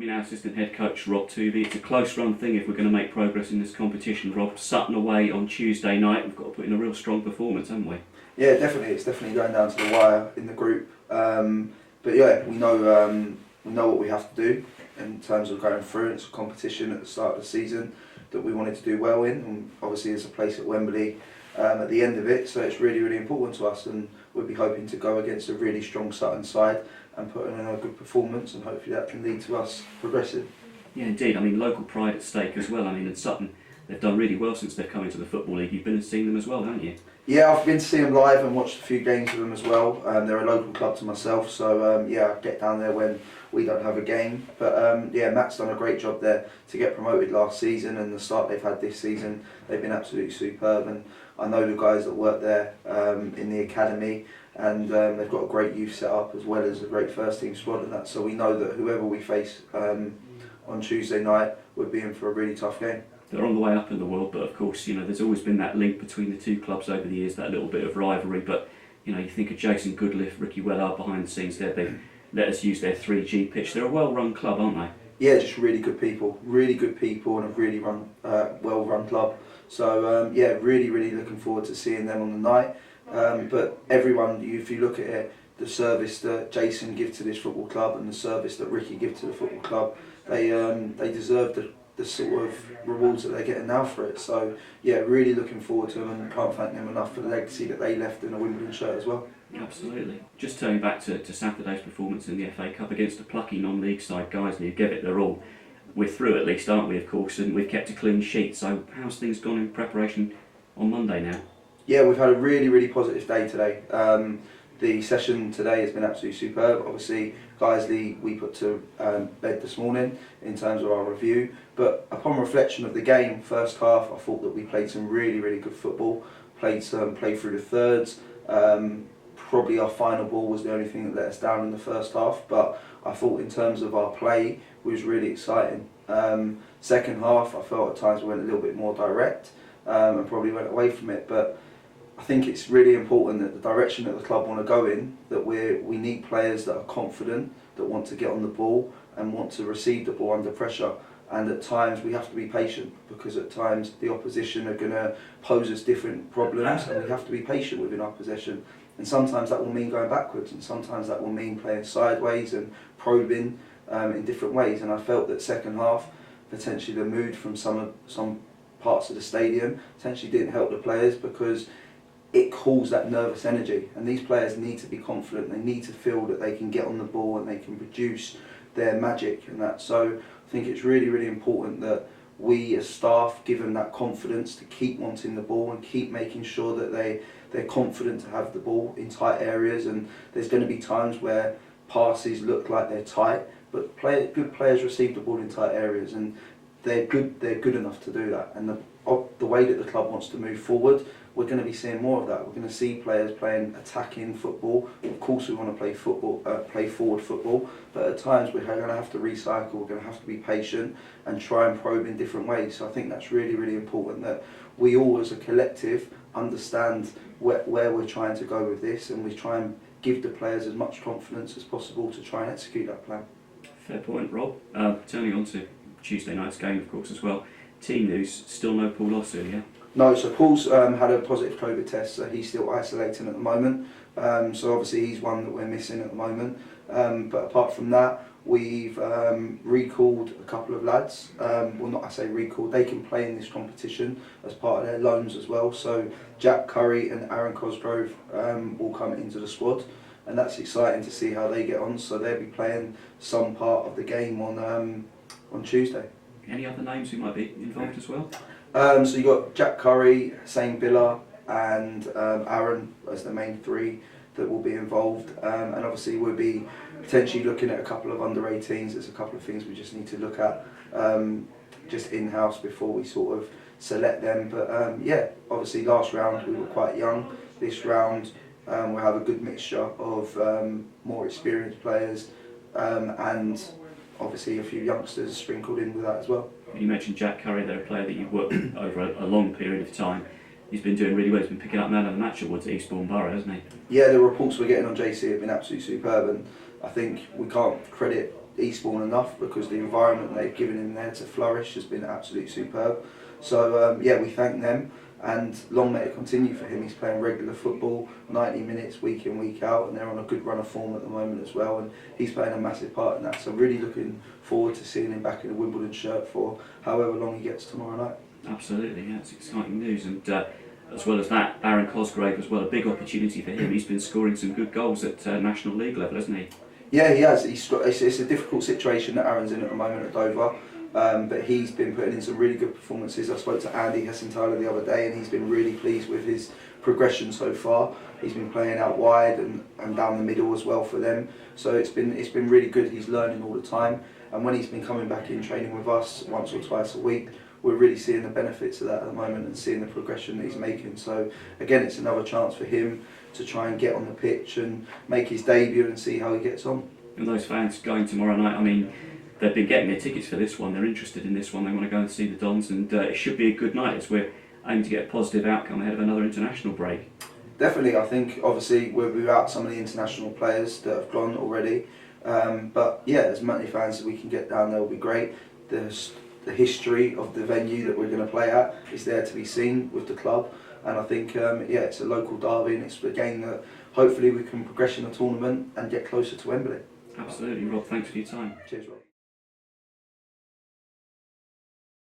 Joining me now, assistant head coach Rob Tuvey. It's a close run thing if we're going to make progress in this competition. Rob, Sutton away on Tuesday night. We've got to put in a real strong performance, haven't we? Yeah, definitely. It's definitely going down to the wire in the group. But yeah, we know what we have to do in terms of going through. It's a competition at the start of the season that we wanted to do well in, and obviously there's a place at Wembley at the end of it, so it's really, really important to us, and we'll be hoping to go against a really strong Sutton side and put in a good performance, and hopefully that can lead to us progressing. Yeah, indeed. I mean, local pride at stake as well. I mean, at Sutton, they've done really well since they've come into the Football League. You've been and seen them as well, haven't you? Yeah, I've been to see them live and watched a few games with them as well. They're a local club to myself, so yeah, I get down there when we don't have a game. But yeah, Matt's done a great job there to get promoted last season, and the start they've had this season, they've been absolutely superb. And I know the guys that work there in the academy, and they've got a great youth set up as well as a great first team squad and that. So we know that whoever we face on Tuesday night, we're in for a really tough game. They're on the way up in the world, but of course, you know, there's always been that link between the two clubs over the years, that little bit of rivalry. But you know, you think of Jason Goodliff, Ricky Wellard behind the scenes there. They let us use their 3G pitch. They're a well-run club, aren't they? Yeah, just really good people, and a really well-run club. So yeah, really, really looking forward to seeing them on the night. But everyone, if you look at it, the service that Jason gives to this football club and the service that Ricky gives to the football club, they deserve the sort of rewards that they're getting now for it. So yeah, really looking forward to them, and can't thank them enough for the legacy that they left in a Wimbledon shirt as well. Absolutely. Just turning back to Saturday's performance in the FA Cup against a plucky non-league side, Guiseley, who gave it their all. We're through at least, aren't we, of course, and we've kept a clean sheet. So how's things gone in preparation on Monday now? Yeah, we've had a really, really positive day today. The session today has been absolutely superb. Obviously, Guiseley we put to bed this morning in terms of our review. But upon reflection of the game, first half, I thought that we played some really, really good football. Played through the thirds. Probably our final ball was the only thing that let us down in the first half. But I thought in terms of our play, it was really exciting. Second half, I felt at times we went a little bit more direct and probably went away from it. But I think it's really important that the direction that the club want to go in, that we need players that are confident, that want to get on the ball and want to receive the ball under pressure. And at times we have to be patient, because at times the opposition are going to pose us different problems, and we have to be patient within our possession. And sometimes that will mean going backwards, and sometimes that will mean playing sideways and probing in different ways. And I felt that second half, potentially the mood from some parts of the stadium potentially didn't help the players, because it caused that nervous energy, and these players need to be confident. They need to feel that they can get on the ball and they can produce their magic and that. So I think it's really, really important that we as staff give them that confidence to keep wanting the ball and keep making sure that they're confident to have the ball in tight areas. And there's going to be times where passes look like they're tight, but good players receive the ball in tight areas, and they're good enough to do that. And the way that the club wants to move forward, we're going to be seeing more of that. We're going to see players playing attacking football. Of course, we want to play forward football, but at times we're going to have to recycle. We're going to have to be patient and try and probe in different ways. So I think that's really, really important, that we all as a collective understand where we're trying to go with this, and we try and give the players as much confidence as possible to try and execute that plan. Fair point, Rob. Turning on to Tuesday night's game, of course, as well. Team news, still no Paul Ossu, yeah? No, so Paul's had a positive COVID test, so he's still isolating at the moment. So obviously he's one that we're missing at the moment. But apart from that, we've recalled a couple of lads. I say recalled, they can play in this competition as part of their loans as well. So Currie and Aaron Cosgrave will come into the squad, and that's exciting to see how they get on. So they'll be playing some part of the game on Tuesday. Any other names who might be involved as well? So you got Currie, Huseyin Biler, and Aaron as the main three that will be involved. And obviously we'll be potentially looking at a couple of under-18s. There's a couple of things we just need to look at just in-house before we sort of select them. But yeah, obviously last round we were quite young. This round we'll have a good mixture of more experienced players and obviously a few youngsters sprinkled in with that as well. You mentioned Currie, they're a player that you've worked with over a long period of time. He's been doing really well. He's been picking up man of the match awards at Eastbourne Borough, hasn't he? Yeah, the reports we're getting on JC have been absolutely superb, and I think we can't credit Eastbourne enough, because the environment they've given him there to flourish has been absolutely superb. So yeah, we thank them, and long may it continue for him. He's playing regular football, 90 minutes week in, week out, and they're on a good run of form at the moment as well, and he's playing a massive part in that. So really looking forward to seeing him back in a Wimbledon shirt for however long he gets tomorrow night. Absolutely, yeah, it's exciting news. And as well as that, Aaron Cosgrave as well, a big opportunity for him. He's been scoring some good goals at National League level, hasn't he? Yeah, he has. It's a difficult situation that Aaron's in at the moment at Dover, but he's been putting in some really good performances. I spoke to Andy Hessenthaler the other day, and he's been really pleased with his progression so far. He's been playing out wide and down the middle as well for them. So it's been really good. He's learning all the time, and when he's been coming back in training with us once or twice a week, we're really seeing the benefits of that at the moment and seeing the progression that he's making. So again, it's another chance for him to try and get on the pitch and make his debut and see how he gets on. And those fans going tomorrow night, I mean, they've been getting their tickets for this one, they're interested in this one, they want to go and see the Dons, and it should be a good night as we're aiming to get a positive outcome ahead of another international break. Definitely, I think obviously we're without some of the international players that have gone already, but yeah, as many fans as we can get down there will be great. The history of the venue that we're going to play at is there to be seen with the club, and I think yeah, it's a local derby, and it's a game that hopefully we can progress in the tournament and get closer to Wembley. Absolutely, Rob, thanks for your time. Cheers, Rob.